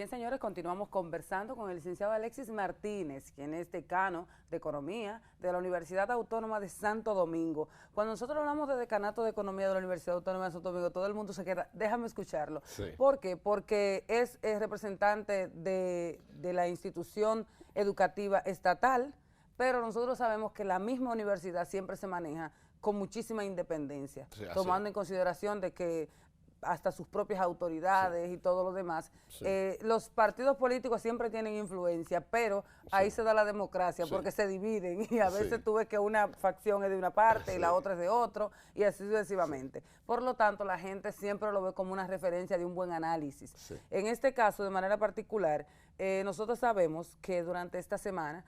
Bien, señores, continuamos conversando con el licenciado Alexis Martínez, quien es decano de Economía de la Universidad Autónoma de Santo Domingo. Cuando nosotros hablamos de decanato de Economía de la Universidad Autónoma de Santo Domingo, todo el mundo se queda, déjame escucharlo. Sí. ¿Por qué? Porque es representante de la institución educativa estatal, pero nosotros sabemos que la misma universidad siempre se maneja con muchísima independencia, Sí, así tomando es. en consideración de que hasta sus propias autoridades y todo lo demás. Sí. Los partidos políticos siempre tienen influencia, pero ahí Sí. se da la democracia, Sí. porque se dividen y a veces Sí. tú ves que una facción es de una parte y Sí. la otra es de otro, y así sucesivamente. Por lo tanto, la gente siempre lo ve como una referencia de un buen análisis. Sí. En este caso, de manera particular, nosotros sabemos que durante esta semana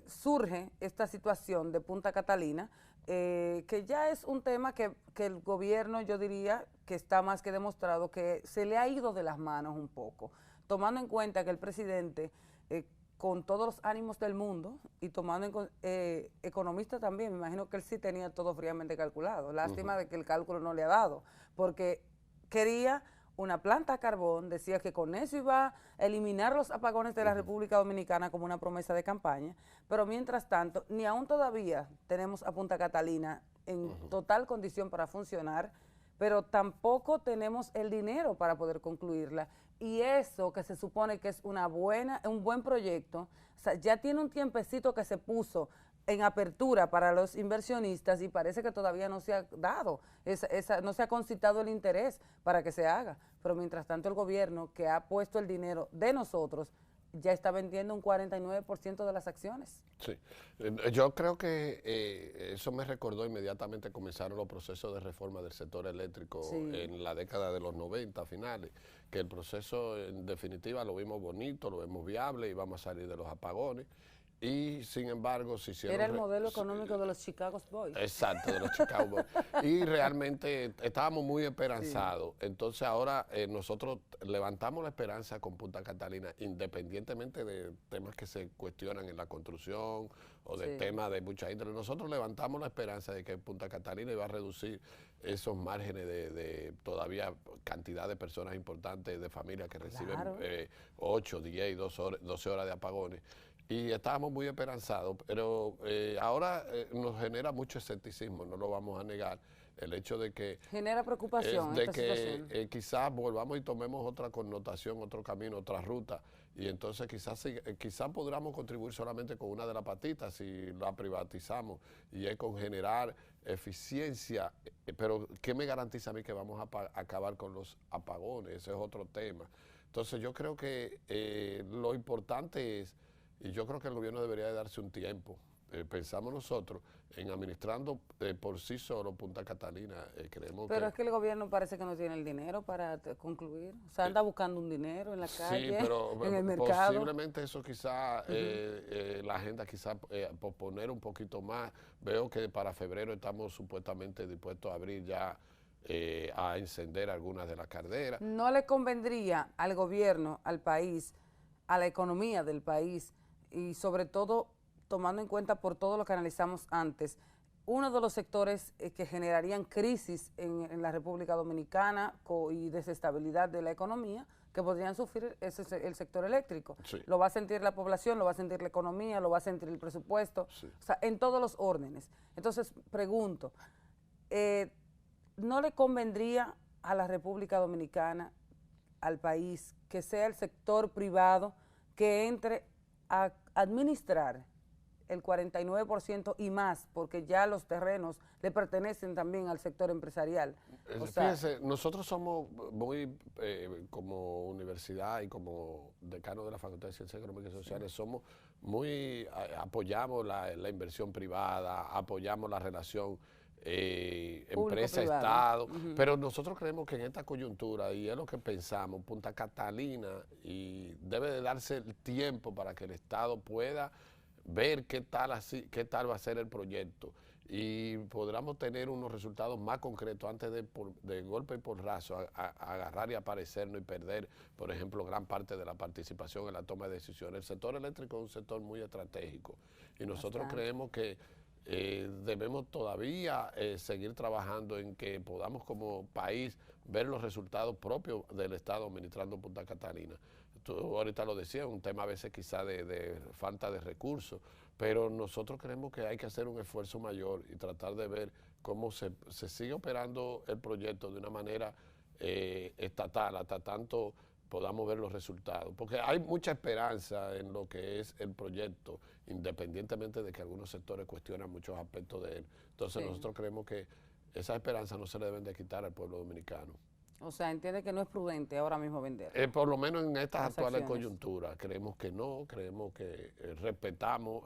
surge esta situación de Punta Catalina, que ya es un tema que el gobierno, yo diría, que está más que demostrado que se le ha ido de las manos un poco, tomando en cuenta que el presidente, con todos los ánimos del mundo y tomando economista también, me imagino que él sí tenía todo fríamente calculado. Lástima de que el cálculo no le ha dado, porque quería una planta a carbón, decía que con eso iba a eliminar los apagones de la República Dominicana como una promesa de campaña, pero mientras tanto, ni aún todavía tenemos a Punta Catalina en total condición para funcionar, pero tampoco tenemos el dinero para poder concluirla. Y eso que se supone que es un buen proyecto, o sea, ya tiene un tiempecito que se puso en apertura para los inversionistas y parece que todavía no se ha dado, no se ha concitado el interés para que se haga. Pero mientras tanto el gobierno, que ha puesto el dinero de nosotros, ya está vendiendo un 49% de las acciones. Sí, yo creo que eso me recordó inmediatamente comenzaron los procesos de reforma del sector eléctrico en la década de los 90 finales, que el proceso en definitiva lo vimos bonito, lo vimos viable y vamos a salir de los apagones. Y sin embargo se hicieron... Era el modelo económico de los Chicago Boys. Exacto, de los Chicago Boys. Y realmente estábamos muy esperanzados. Sí. Entonces ahora nosotros levantamos la esperanza con Punta Catalina, independientemente de temas que se cuestionan en la construcción o de temas de mucha índole. Nosotros levantamos la esperanza de que Punta Catalina iba a reducir esos márgenes de todavía cantidad de personas importantes, de familias que reciben 8, 10 y 12 horas de apagones. Y estábamos muy esperanzados, pero ahora nos genera mucho escepticismo, no lo vamos a negar, el hecho de que... Genera preocupación de esta que situación. Quizás volvamos y tomemos otra connotación, otro camino, otra ruta, y entonces quizás podamos contribuir solamente con una de las patitas si la privatizamos, y es con generar eficiencia, pero ¿qué me garantiza a mí que vamos a acabar con los apagones? Ese es otro tema. Entonces yo creo que lo importante es... Y yo creo que el gobierno debería de darse un tiempo. Pensamos nosotros en administrando por sí solo Punta Catalina. Pero es que el gobierno parece que no tiene el dinero para concluir. O sea, anda buscando un dinero en la calle, sí, pero en el mercado. Posiblemente eso quizá, la agenda quizá posponer un poquito más. Veo que para febrero estamos supuestamente dispuestos a abrir ya, a encender algunas de las calderas. ¿No le convendría al gobierno, al país, a la economía del país, y sobre todo tomando en cuenta por todo lo que analizamos antes, uno de los sectores que generarían crisis en la República Dominicana y desestabilidad de la economía, que podrían sufrir es el sector eléctrico? Sí. Lo va a sentir la población, lo va a sentir la economía, lo va a sentir el presupuesto, Sí. o sea, en todos los órdenes. Entonces, pregunto, ¿no le convendría a la República Dominicana, al país, que sea el sector privado que entre a administrar el 49% y más, porque ya los terrenos le pertenecen también al sector empresarial? O sea, fíjense, nosotros somos muy, como universidad y como decano de la Facultad de Ciencias Económicas y Sociales, somos muy, apoyamos la inversión privada, apoyamos la relación empresa-estado, pero nosotros creemos que en esta coyuntura, y es lo que pensamos, Punta Catalina, y debe de darse el tiempo para que el Estado pueda ver qué tal va a ser el proyecto y podamos tener unos resultados más concretos antes de golpe y por raso agarrar y aparecernos y perder, por ejemplo, gran parte de la participación en la toma de decisiones. El sector eléctrico es un sector muy estratégico y nosotros creemos que debemos todavía seguir trabajando en que podamos como país ver los resultados propios del Estado administrando Punta Catalina. tú ahorita lo decías, un tema a veces quizá de falta de recursos, pero nosotros creemos que hay que hacer un esfuerzo mayor y tratar de ver cómo se sigue operando el proyecto de una manera estatal, hasta tanto podamos ver los resultados. Porque hay mucha esperanza en lo que es el proyecto, independientemente de que algunos sectores cuestionan muchos aspectos de él. Entonces nosotros creemos que esas esperanzas no se le deben de quitar al pueblo dominicano. O sea, entiende que no es prudente ahora mismo vender. Por lo menos en estas actuales acciones. coyunturas, creemos que no, creemos que respetamos,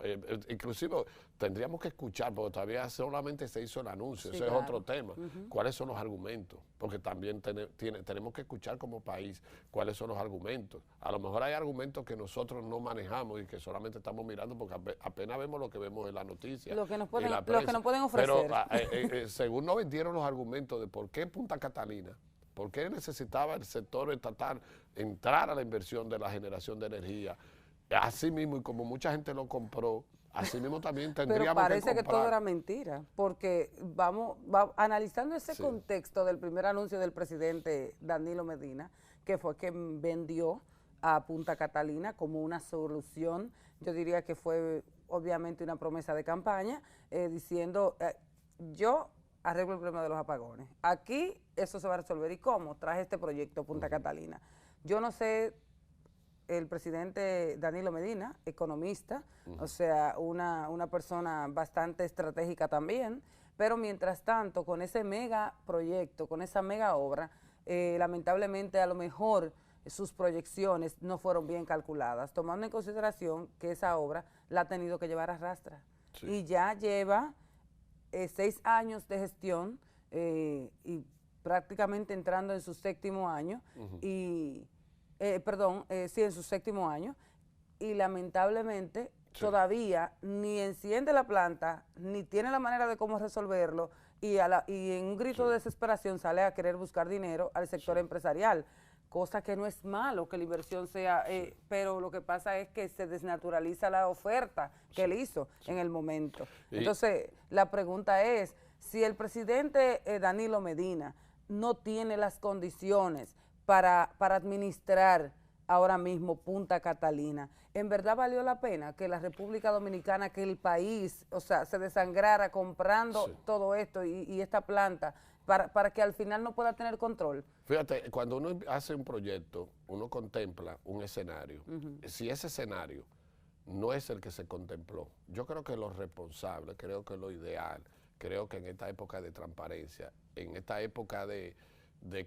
inclusive tendríamos que escuchar, porque todavía solamente se hizo el anuncio, Sí, ese claro. es otro tema, cuáles son los argumentos, porque también tenemos que escuchar como país cuáles son los argumentos. A lo mejor hay argumentos que nosotros no manejamos y que solamente estamos mirando porque apenas vemos lo que vemos en la noticia. Lo que nos pueden, y la lo que prensa. nos pueden ofrecer. Pero según nos vendieron los argumentos de por qué Punta Catalina, ¿por qué necesitaba el sector estatal entrar a la inversión de la generación de energía? Así mismo, y como mucha gente lo compró, así mismo también tendríamos Pero parece que que comprar. todo era mentira, porque analizando ese contexto del primer anuncio del presidente Danilo Medina, que fue que vendió a Punta Catalina como una solución, yo diría que fue obviamente una promesa de campaña, diciendo, yo arreglo el problema de los apagones. Aquí eso se va a resolver. ¿Y cómo? Traje este proyecto Punta Catalina. Yo no sé, el presidente Danilo Medina, economista, o sea, una persona bastante estratégica también, pero mientras tanto, con ese mega proyecto, con esa mega obra, lamentablemente a lo mejor sus proyecciones no fueron bien calculadas, tomando en consideración que esa obra la ha tenido que llevar a rastras. Sí. Y ya lleva 6 años de gestión y prácticamente entrando en su séptimo año, sí, en su séptimo año, y lamentablemente todavía ni enciende la planta, ni tiene la manera de cómo resolverlo, y en un grito de desesperación sale a querer buscar dinero al sector empresarial, cosa que no es malo que la inversión sea, pero lo que pasa es que se desnaturaliza la oferta que él hizo en el momento. Entonces, la pregunta es, si el presidente Danilo Medina no tiene las condiciones para administrar ahora mismo Punta Catalina, ¿en verdad valió la pena que la República Dominicana, que el país, o sea, se desangrara comprando todo esto y esta planta, para que al final no pueda tener control? Fíjate, cuando uno hace un proyecto, uno contempla un escenario. Si ese escenario no es el que se contempló, yo creo que lo responsable, creo que lo ideal, creo que en esta época de transparencia, en esta época de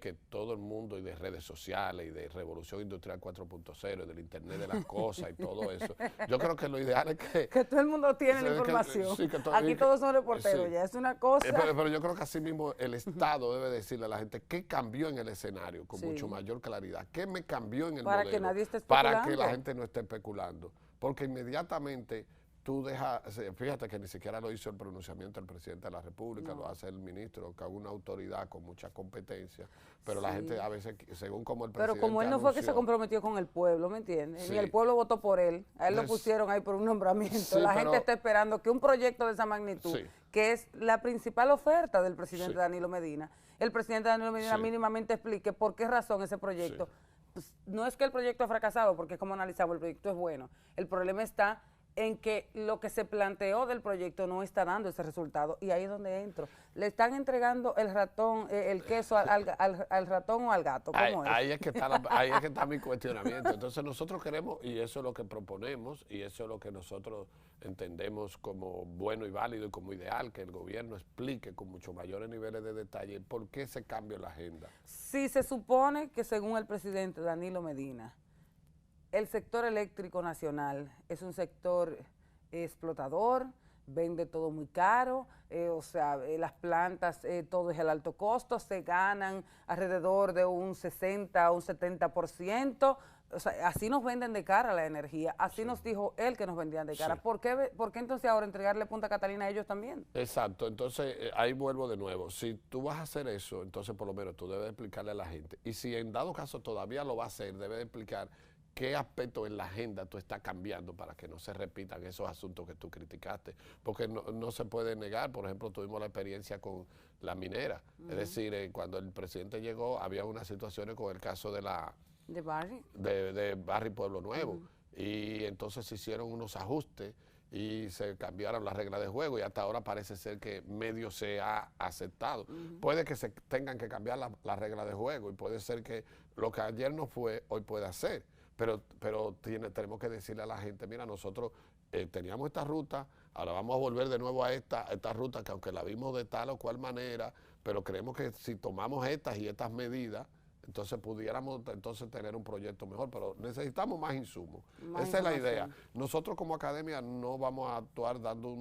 que todo el mundo, y de redes sociales, y de revolución industrial 4.0, y del internet de las cosas y todo eso, yo creo que lo ideal es que todo el mundo tiene la información. Aquí todos son reporteros, ya es una cosa. Pero yo creo que así mismo el Estado debe decirle a la gente qué cambió en el escenario con mucho mayor claridad, qué me cambió en el modelo. Para que nadie esté especulando. Para que la gente no esté especulando. Porque inmediatamente tú dejas, fíjate que ni siquiera lo hizo el pronunciamiento del presidente de la República, lo hace el ministro, que es una autoridad con mucha competencia, pero la gente a veces, según como el presidente Pero como él no fue que se comprometió con el pueblo, ¿me entiendes? Ni el pueblo votó por él, a él lo pusieron ahí por un nombramiento. La gente está esperando que un proyecto de esa magnitud, que es la principal oferta del presidente Danilo Medina, el presidente Danilo Medina mínimamente explique por qué razón ese proyecto, pues, no es que el proyecto ha fracasado, porque es como analizamos, el proyecto es bueno, el problema está en que lo que se planteó del proyecto no está dando ese resultado, y ahí es donde entro. ¿Le están entregando el ratón, el queso al ratón o al gato? ¿Cómo es? Ahí es que está mi cuestionamiento. Entonces nosotros queremos, y eso es lo que proponemos, y eso es lo que nosotros entendemos como bueno y válido y como ideal, que el gobierno explique con mucho mayores niveles de detalle por qué se cambió la agenda. Si se supone que, según el presidente Danilo Medina, el sector eléctrico nacional es un sector explotador, vende todo muy caro, o sea, las plantas, todo es el alto costo, se ganan alrededor de un 60 o un 70%, o sea, así nos venden de cara la energía, así nos dijo él que nos vendían de cara. ¿Por qué entonces ahora entregarle Punta Catalina a ellos también? Exacto, entonces ahí vuelvo de nuevo. Si tú vas a hacer eso, entonces por lo menos tú debes explicarle a la gente. Y si en dado caso todavía lo va a hacer, debes explicar qué aspecto en la agenda tú estás cambiando para que no se repitan esos asuntos que tú criticaste. Porque no se puede negar, por ejemplo, tuvimos la experiencia con la minera. Es decir, cuando el presidente llegó, había unas situaciones con el caso de la de Barrio Pueblo Nuevo. Y entonces se hicieron unos ajustes y se cambiaron las reglas de juego y hasta ahora parece ser que medio se ha aceptado. Puede que se tengan que cambiar las reglas de juego y puede ser que lo que ayer no fue, hoy pueda ser. Pero tenemos que decirle a la gente, mira, nosotros teníamos esta ruta, ahora vamos a volver de nuevo a esta ruta que aunque la vimos de tal o cual manera, pero creemos que si tomamos estas y estas medidas, entonces pudiéramos entonces tener un proyecto mejor, pero necesitamos más insumos. Esa es la idea. Nosotros como academia no vamos a actuar dando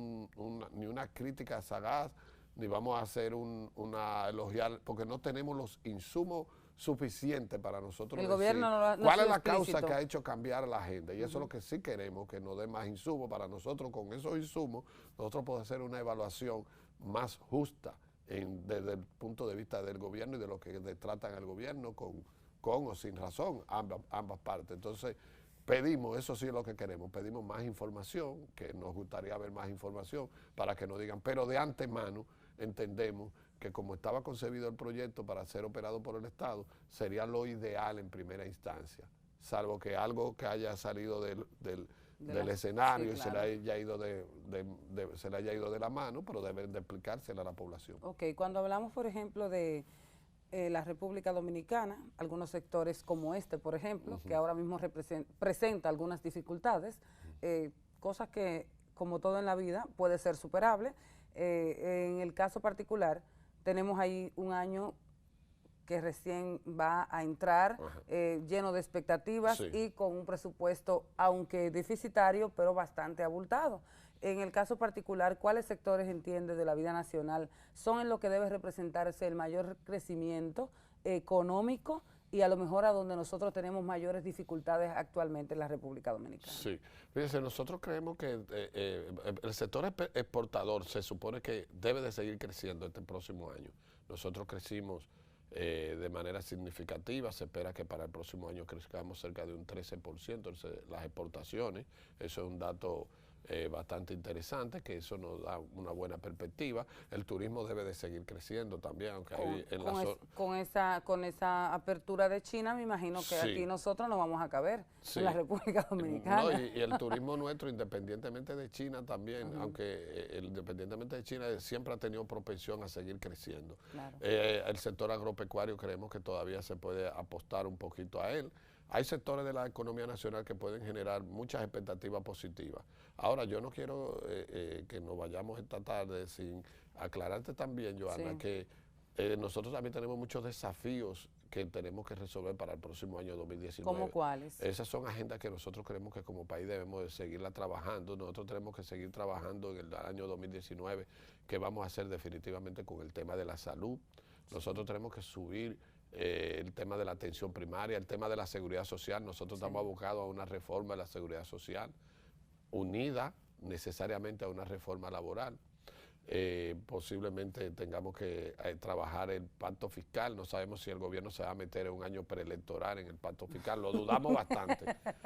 ni una crítica sagaz, ni vamos a hacer una elogiar, porque no tenemos los insumos suficientes para nosotros el decir gobierno no cuál es la causa que ha hecho cambiar a la agenda. Y eso es lo que sí queremos, que nos dé más insumos para nosotros. Con esos insumos, nosotros podemos hacer una evaluación más justa desde el punto de vista del gobierno y de lo que tratan al gobierno con o sin razón, ambas partes. Entonces, pedimos, eso sí es lo que queremos, pedimos más información, que nos gustaría ver más información para que nos digan, pero de antemano entendemos que como estaba concebido el proyecto para ser operado por el Estado, sería lo ideal en primera instancia, salvo que algo que haya salido del escenario y se le haya ido se le haya ido de la mano, pero deben de explicársela a la población. Ok, cuando hablamos, por ejemplo, de la República Dominicana, algunos sectores como este, por ejemplo, que ahora mismo presenta algunas dificultades, cosas que, como todo en la vida, puede ser superable. En el caso particular, tenemos ahí un año que recién va a entrar, lleno de expectativas y con un presupuesto, aunque deficitario, pero bastante abultado. En el caso particular, ¿cuáles sectores entiende de la vida nacional son en lo que debe representarse el mayor crecimiento económico y a lo mejor a donde nosotros tenemos mayores dificultades actualmente en la República Dominicana? Sí, fíjense, nosotros creemos que el sector exportador se supone que debe de seguir creciendo este próximo año. Nosotros crecimos de manera significativa, se espera que para el próximo año crezcamos cerca de un 13% las exportaciones, eso es un dato bastante interesante, que eso nos da una buena perspectiva. El turismo debe de seguir creciendo también, aunque con esa apertura de China, me imagino que aquí nosotros no vamos a caber en la República Dominicana. No, y el turismo nuestro, independientemente de China también, aunque independientemente de China, siempre ha tenido propensión a seguir creciendo. Claro. El sector agropecuario creemos que todavía se puede apostar un poquito a él. Hay sectores de la economía nacional que pueden generar muchas expectativas positivas. Ahora, yo no quiero que nos vayamos esta tarde sin aclararte también, Johanna, que nosotros también tenemos muchos desafíos que tenemos que resolver para el próximo año 2019. ¿Cómo cuáles? Esas son agendas que nosotros creemos que como país debemos de seguirla trabajando. Nosotros tenemos que seguir trabajando en el año 2019, que vamos a hacer definitivamente con el tema de la salud. Nosotros tenemos que subir el tema de la atención primaria, el tema de la seguridad social. Nosotros estamos abocados a una reforma de la seguridad social, unida necesariamente a una reforma laboral. Posiblemente tengamos que trabajar el pacto fiscal. No sabemos si el gobierno se va a meter en un año preelectoral en el pacto fiscal, lo dudamos bastante,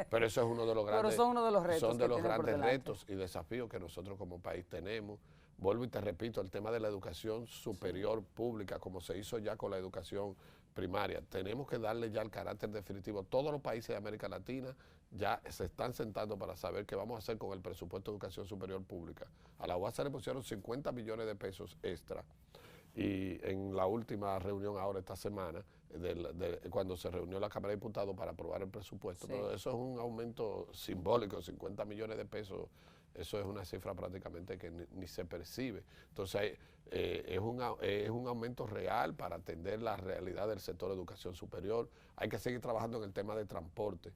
pero eso es uno de los grandes, son uno de los retos, son de los grandes retos y desafíos que nosotros como país tenemos. Vuelvo y te repito, el tema de la educación superior pública, como se hizo ya con la educación primaria, tenemos que darle ya el carácter definitivo. Todos los países de América Latina ya se están sentando para saber qué vamos a hacer con el presupuesto de educación superior pública. A la UAS le pusieron 50 millones de pesos extra y en la última reunión ahora esta semana, cuando se reunió la Cámara de Diputados para aprobar el presupuesto, pero eso es un aumento simbólico, 50 millones de pesos. Eso es una cifra prácticamente que ni se percibe. Entonces, es un aumento real para atender la realidad del sector de educación superior. Hay que seguir trabajando en el tema de transporte.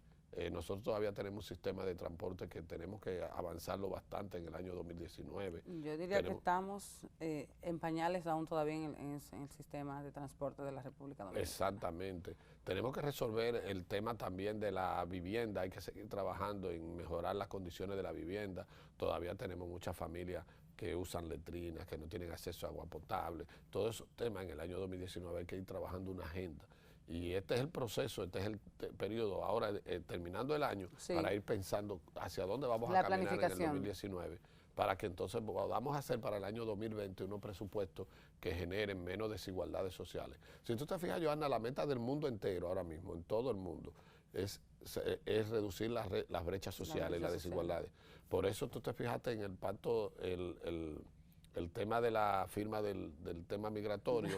Nosotros todavía tenemos un sistema de transporte que tenemos que avanzarlo bastante en el año 2019. Yo diría que estamos en pañales aún todavía en el sistema de transporte de la República Dominicana. Exactamente. Tenemos que resolver el tema también de la vivienda. Hay que seguir trabajando en mejorar las condiciones de la vivienda. Todavía tenemos muchas familias que usan letrinas, que no tienen acceso a agua potable. Todos esos temas en el año 2019 hay que ir trabajando una agenda. Y este es el proceso, este es el periodo, ahora terminando el año, para ir pensando hacia dónde vamos a caminar en el 2019, para que entonces podamos hacer para el año 2020 unos presupuestos que generen menos desigualdades sociales. Si tú te fijas, Johanna, la meta del mundo entero ahora mismo, en todo el mundo, es reducir las brechas sociales, las desigualdades. Por eso tú te fijaste en el pacto, el tema de la firma del tema migratorio,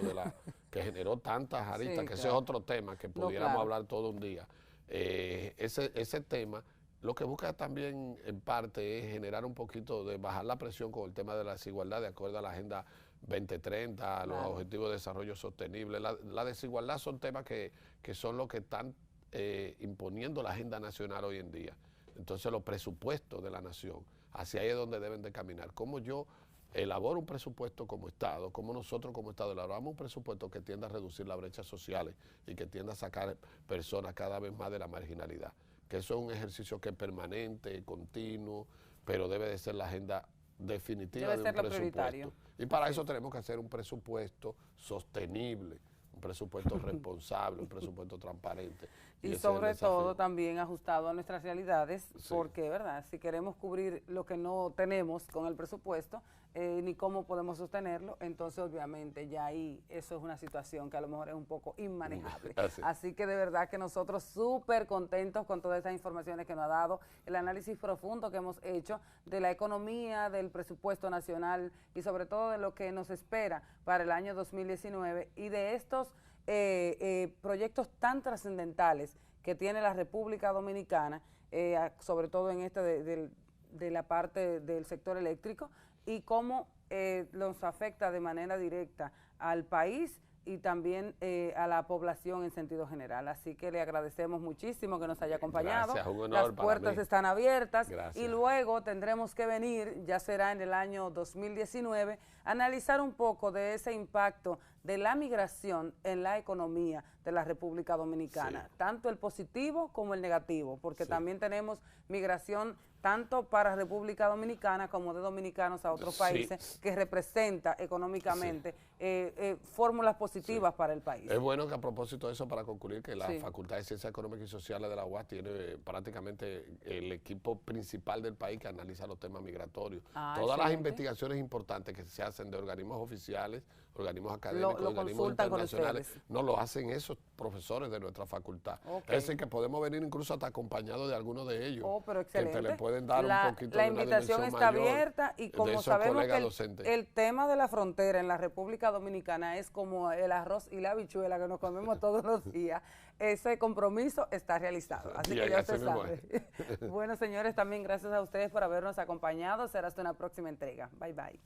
que generó tantas aristas, que ese es otro tema que pudiéramos hablar todo un día. Ese tema lo que busca también en parte es generar un poquito de bajar la presión con el tema de la desigualdad de acuerdo a la Agenda 2030, a los Objetivos de Desarrollo Sostenible. La desigualdad son temas que son los que están imponiendo la agenda nacional hoy en día. Entonces los presupuestos de la nación, hacia ahí es donde deben de caminar. Cómo yo elaboro un presupuesto como Estado, cómo nosotros como Estado elaboramos un presupuesto que tienda a reducir las brechas sociales y que tienda a sacar personas cada vez más de la marginalidad. Que eso es un ejercicio que es permanente, continuo, pero debe de ser la agenda definitiva de un presupuesto. Y para eso tenemos que hacer un presupuesto sostenible, un presupuesto responsable, un presupuesto transparente. Y sobre todo también ajustado a nuestras realidades, porque, ¿verdad? Si queremos cubrir lo que no tenemos con el presupuesto, ni cómo podemos sostenerlo, entonces obviamente ya ahí eso es una situación que a lo mejor es un poco inmanejable. Así que de verdad que nosotros súper contentos con todas estas informaciones que nos ha dado, el análisis profundo que hemos hecho de la economía, del presupuesto nacional y sobre todo de lo que nos espera para el año 2019 y de estos proyectos tan trascendentales que tiene la República Dominicana, sobre todo en de la parte del sector eléctrico, y cómo nos afecta de manera directa al país y también a la población en sentido general. Así que le agradecemos muchísimo que nos haya acompañado. Gracias, un honor. Las puertas están abiertas. Gracias. Y luego tendremos que venir, ya será en el año 2019, a analizar un poco de ese impacto de la migración en la economía de la República Dominicana, tanto el positivo como el negativo, porque también tenemos migración tanto para República Dominicana como de dominicanos a otros países, que representa económicamente fórmulas positivas para el país. Es bueno que a propósito de eso, para concluir, que la Facultad de Ciencias Económicas y Sociales de la UAS tiene prácticamente el equipo principal del país que analiza los temas migratorios. Todas las investigaciones importantes que se hacen de organismos oficiales, organismos académicos, organismos internacionales, no lo hacen esos profesores de nuestra facultad. Es decir, que podemos venir incluso hasta acompañados de algunos de ellos, pero que te le pueden dar un poquito la de una invitación está abierta, y como sabemos que el tema de la frontera en la República Dominicana es como el arroz y la habichuela que nos comemos todos los días, ese compromiso está realizado, así que ya se sabe. Bueno, señores, también gracias a ustedes por habernos acompañado. Será hasta una próxima entrega. Bye, bye.